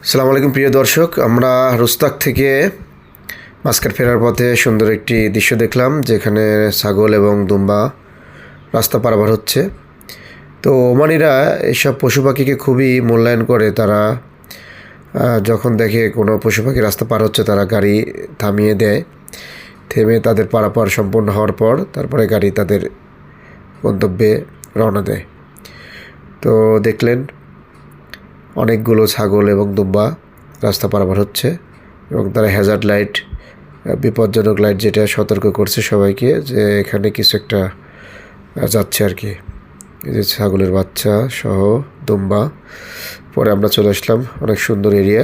আসসালামু আলাইকুম প্রিয় দর্শক, আমরা রোস্তাক থেকে মাস্কাট ফেরার পথে সুন্দর একটি দৃশ্য দেখলাম, যেখানে ছাগল এবং দুম্বা রাস্তা পারাপার হচ্ছে। তো ওমানিরা এসব পশু পাখিকে খুবই মূল্যায়ন করে। তারা যখন দেখে কোনো পশু পাখি রাস্তা পার হচ্ছে, তারা গাড়ি থামিয়ে দেয়। থেমে তাদের পারাপার সম্পন্ন হওয়ার পর তারপরে গাড়ি তাদের গন্তব্যে রওনা দেয়। তো দেখলেন অনেকগুলো ছাগল এবং দুম্বা রাস্তা পারাপার হচ্ছে এবং তারা হ্যাজার্ড লাইট, বিপজ্জনক লাইট, যেটা সতর্ক করছে সবাইকে যে এখানে কিছু একটা যাচ্ছে আর কি। এই যে ছাগলের বাচ্চা সহ দুম্বা। পরে আমরা চলে আসলাম, অনেক সুন্দর এরিয়া।